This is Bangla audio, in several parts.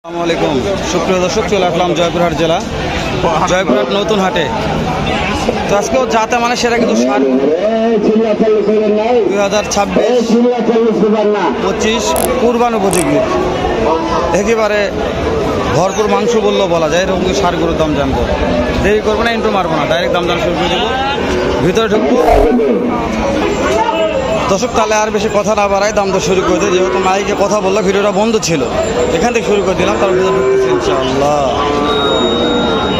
আসসালামু আলাইকুম সুপ্রিয় দর্শক, চলে আসলাম জয়পুরহাট জেলা জয়পুরহাট নতুন হাটে। তো আজকেও যাতে মানে সেটা কিন্তু 2026-25 কুরবান উপযোগী, একেবারে ভরপুর মাংস বললেও বলা যায়। এরকম কিন্তু ষাঁড় গরুর দাম জানবো, দেরি করবো না, ইন্ট্রো মারবো না, ডাইরেক্ট দাম জানা শুরু করে দেবো। ভিতরে ঢুকবো দর্শক, তাহলে আর বেশি কথা না বাড়াই দাম দর শুরু করে দিই। যেহেতু মাইকে কথা বললো, ভিডিওটা বন্ধ ছিল, এখান থেকে শুরু করে দিলাম। তার ভিতরে ঢুকতেছি ইনশাআল্লাহ।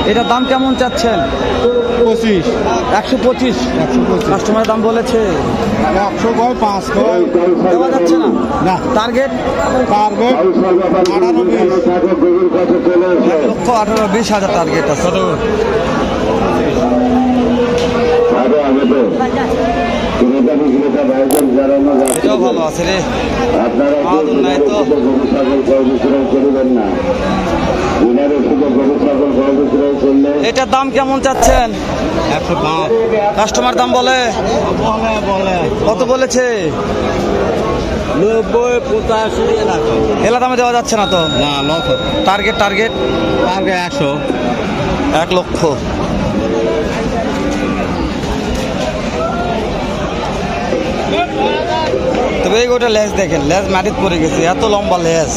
এটার দাম কেমন চাচ্ছেন? 25 125 কাস্টমারের দাম বলেছে 100 কয় 5 কয় দেওয়া যাচ্ছে না। না টার্গেট 1,18,20,000 টার্গেট আছে। এটাও ভালো আছে রে, নাই তো। এটার দাম কেমন চাচ্ছেন? 105 কাস্টমার দাম বলে কত বলেছে? 90-85 এলা দামে দেওয়া যাচ্ছে না তো। না লক্ষ টার্গেট 100 1 লক্ষ। তবে এই গোটা লেজ দেখেন, লেজ মাটিতে পড়ে গেছে, এত লম্বা লেজ।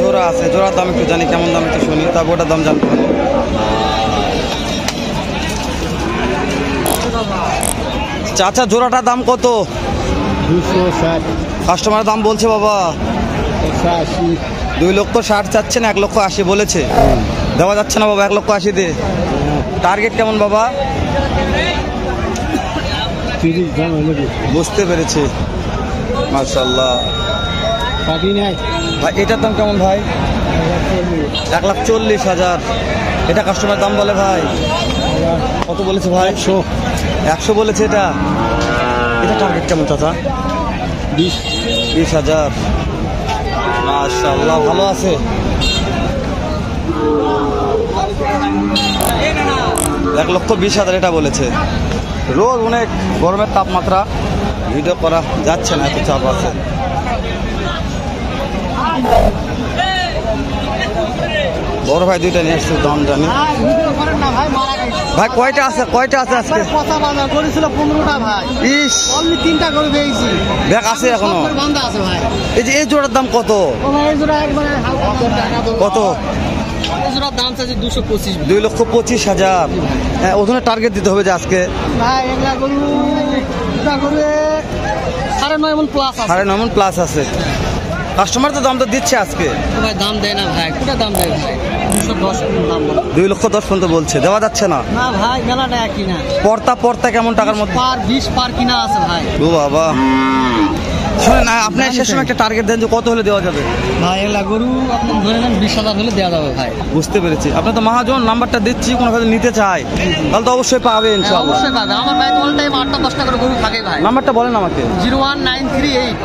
জোড়া আছে, জোড়ার দাম একটু জানি, কেমন দাম একটু শুনি, তারপর ওটার দাম জানতে হবে। চাচা জোড়াটার দাম কত? 260 কাস্টমার দাম বলছে বাবা 2,60,000 চাচ্ছেন, 1,80,000 বলেছে। দেওয়া যাচ্ছে না বাবা 1,80,000 দিয়ে। টার্গেট কেমন বাবা? 30 দাম হলো। বুঝতে পেরেছি, মাশাআল্লাহ। ভাই এটার দাম কেমন ভাই? 1,40,000। এটা কাস্টমার দাম বলে ভাই কত বলেছে ভাই? 100 বলেছে। এটা টার্গেট কেমন চাচা? 20,000। মাশাআল্লাহ, ভালো আছে। 1,20,000 এটা বলেছে। রোজ অনেক গরমের তাপমাত্রা, ভিডিও করা যাচ্ছে না, এত চাপ আছে। বড় ভাই দুইটা নিয়ে আসছে, দাম জানি ভাই। কয়টা আছে আজকে? 15টা ভাই। ইস, 3টা করে পেয়েছি। ব্যাগ আছে এখনো? এই যে এই জোড়ার দাম কত? কত? দাম চাইছে 225। 2,25,000। হ্যাঁ, ওজনের টার্গেট দিতে হবে যে আজকে ভাই এগুলা গরু 9.5 মণ প্লাস আছে। 9.5 মণ প্লাস আছে। কাস্টমার তো দাম তো দিচ্ছে আজকে। ভাই দাম দেয় না ভাই, কোটা দাম দেয় ভাই? 210 দাম বলে। 2,10,000 পর্যন্ত বলছে, দেওয়া যাচ্ছে না। না ভাই মেলা নেয় কিনা। পর্তা কেমন টাকার মধ্যে? 20 পার কিনা আছে ভাই। ও বাবা, শুনেন আপনি শেষ সময় একটা টার্গেট দেন যে কত হলে দেওয়া যাবে? ভাই এগুলা গরু আপনি ধরে নেন 20,000 হলে দেওয়া যাবে ভাই। বুঝতে পেরেছি। আপনার তো মহাজন নাম্বারটা দিচ্ছি, কোনো ভাবে নিতে চাই তাহলে তো অবশ্যই পাবে ইনশাআল্লাহ। অবশ্যই পাবে। আমার ভাই অল টাইম 8টা-10টা করে গরু থাকে ভাই। নাম্বারটা বলেন আমাকে। 01938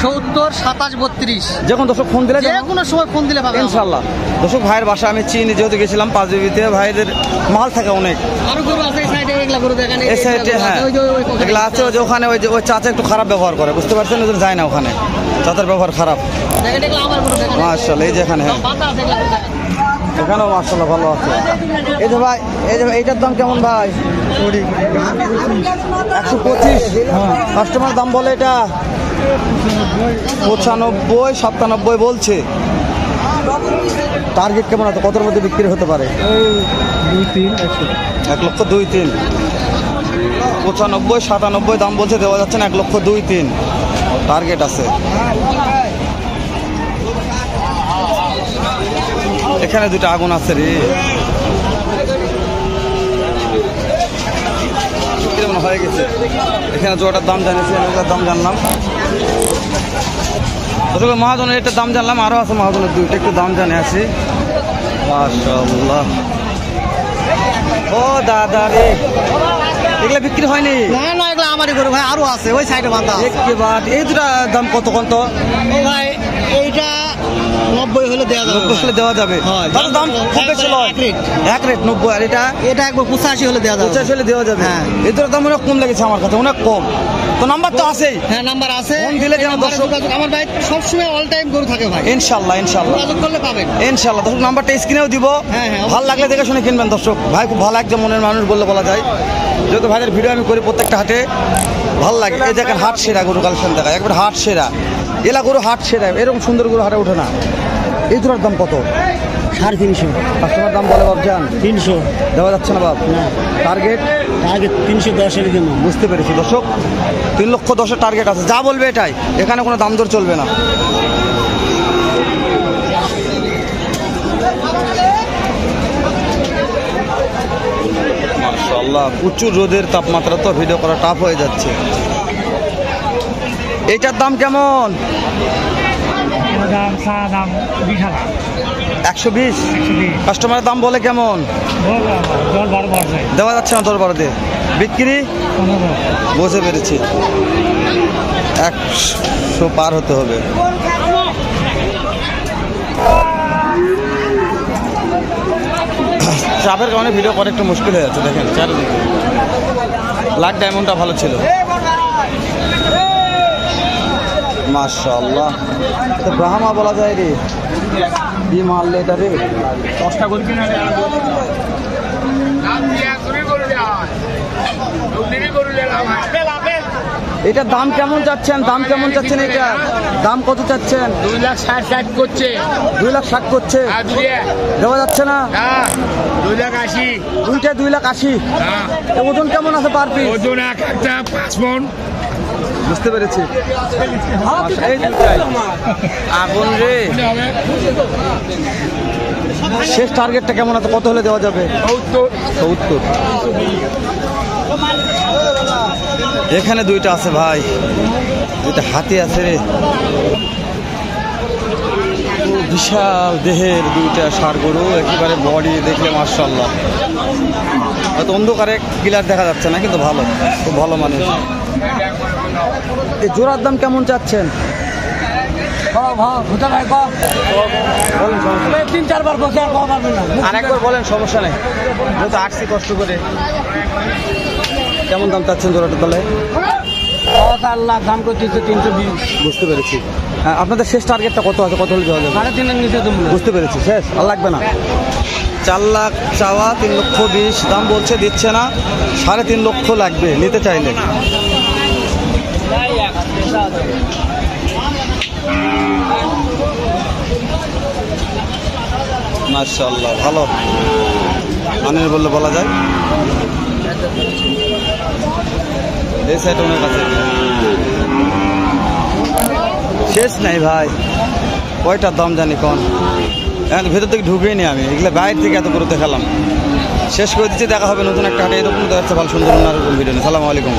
70 27 32। যে কোনো দর্শক ফোন দিলে, যে কোনো সময় ফোন দিলে পাবে ইনশাআল্লাহ। দর্শক ভাইয়ের বাসা আমি চিনি, যেহেতু গেছিলাম পাঁচবিবিতে, ভাইদের মাল থাকে অনেক। আরো গরু আছে এই সাইডে, এগুলা গরু দেখেন এই সাইডে। হ্যাঁ এগুলা আছে, ওই যে ওখানে ওই চাচা একটু খারাপ ব্যবহার করে, বুঝতে পারছেন, ওদের যায় না ওখানে, চাচার ব্যবহার খারাপ। দেখেন এগুলা আমার গরু দেখেন মাশাআল্লাহ। এই যে এখানে, হ্যাঁ বাতা আছে এগুলা গরু দেখেন। এখানেও মাশাআল্লাহ ভালো আছে। এই যে ভাই, এই যে এইটার দাম কেমন ভাই? 125। কাস্টমার দাম বলে এটা 95-97 বলছে। টার্গেট কেমন আছে? কতর মধ্যে বিক্রি হতে পারে? 1,02,3,000। 95-97 দাম বলছে, দেওয়া যাচ্ছে না। 1,02,3,000 টার্গেট আছে। এখানে দুটো আগুন আছে রে, হয়ে গেছে। এখানে জোড়াটার দাম জানিয়েছি, এটার দাম জানলাম। মহাজনের এটার দাম জানলাম, আরো আছে মহাজনের দুইটা, একটু দাম জানে আছি। মাশাআল্লাহ। ও দাদা রে, এগুলা বিক্রি হয়নি? না এগুলা আমারই গরু ভাই, আরো আছে ওই সাইডে বাঁধা। এই দুটা দাম কত? ভাই এইটা 90 হলে দেওয়া যাবে 90 হলে দেওয়া যাবে হ্যাঁ, তাহলে দাম খুব বেশি নয় এক রেট। এক রেট 90 আর এটা এটা একবার 85 হলে দেওয়া যাবে 85 হলে দেওয়া যাবে হ্যাঁ। এদের দাম অনেক কম লেগেছে আমার কাছে অনেক কম তো নাম্বার তো আছেই হ্যাঁ নাম্বার আছে ফোন দিলে যেন নাম্বারে দর্শক- যোগাযোগ- আমার ভাই সবসময় অল টাইম গরু থাকে ভাই ইনশাআল্লাহ ইনশাআল্লাহ যোগাযোগ করলে পাবেন ইনশাআল্লাহ দর্শক নাম্বারটা স্ক্রিনেও দিব হ্যাঁ, হ্যাঁ, ভালো লাগলে দেখে শুনে কিনবেন দর্শক ভাই খুব ভালো একজন মনের মানুষ বললে বলা যায় যেহেতু ভাইদের ভিডিও আমি করি প্রত্যেকটা হাটে ভালো লাগে এই দেখেন হাট সেরা গরু কালেকশন দেখা একবার হাট সেরা এলা গরু হাট সেরা এরকম সুন্দর গরু হাটে ওঠে না এই দুটার দাম কত 350 কাস্টমার দাম বলে বাবজান 300 দেওয়া যাচ্ছে না বাপ টার্গেট আগে 310 এর জন্য বুঝতে পেরেছি দর্শক 3,10,000 টার্গেট আছে যা বলবে এটাই এখানে কোনো দাম দর চলবে না মাশাআল্লাহ প্রচুর রোদের তাপমাত্রা তো ভিডিও করা টাফ হয়ে যাচ্ছে এইটার দাম কেমন দাম চা দাম 120 কাস্টমারের দাম বলে কেমন জল 12 দেওয়া যাচ্ছে না দরবার দিয়ে বিক্রি বুঝতে পেরেছি 100 পার হতে হবে চাপের কারণে ভিডিও করা একটু মুশকিল হয়ে যাচ্ছে দেখেন চারিদিকে ব্ল্যাক ডায়মন্ডটা ভালো ছিল মাশাআল্লাহ তো ব্রাহ্মা বলা যায় রে কি মারলে এটা রে 10টা করে কিনে এটার দাম কেমন চাচ্ছেন দাম কেমন চাচ্ছেন এটা দাম কত চাচ্ছেন 2,60,60 করছে 2,60,000 করছে আর দুয়ে দেওয়া যাচ্ছে না 2,80,000 দুইটা 2,80,000 এ ওজন কেমন আছে পার পিস ওজন একটা 5 মণ বুঝতে পেরেছি এই দুটাই আগুন রে শেষ টার্গেটটা কেমন আছে কত হলে দেওয়া যাবে 70 এখানে দুইটা আছে ভাই দুইটা হাতি আছে রে বিশাল দেহের দুইটা ষাঁড় গরু একেবারে বডি দেখলে মাশাআল্লাহ হয়তো অন্ধকারে ক্লিয়ার দেখা যাচ্ছে না কিন্তু ভালো খুব ভালো মানুষ এই জোড়ার দাম কেমন চাচ্ছেন বলেন, সমস্যা নেই। 3-4 বার বসে আর পাওয়া যাবে না আর একবার বলেন সমস্যা নেই যেহেতু আসছি কষ্ট করে কেমন দাম চাচ্ছেন জোড়াটা তাহলে 4 লাখ দাম করতেছে 320 বুঝতে পেরেছি হ্যাঁ আপনাদের শেষ টার্গেটটা কত আছে কত হলে দেওয়া যাবে 3.5 এর নিচে দেবো না বুঝতে পেরেছি শেষ আর লাগবে না 4 লাখ চাওয়া 3,20,000 দাম বলছে দিচ্ছে না 3.5 লক্ষ লাগবে নিতে চাইলে মাশাআল্লাহ ভালো মানের বললে বলা যায় এই সাইড অনেক আছে শেষ নাই ভাই কয়টার দাম জানি কোন এখন ভেতর থেকে ঢুকেই নি আমি এগুলো বাইরে থেকে এত করে দেখালাম শেষ করে দিচ্ছি দেখা হবে নতুন একটা হাটে এরকম দেখাচ্ছে ভালো সুন্দর অন্য ভিডিও নিয়ে সালামু আলাইকুম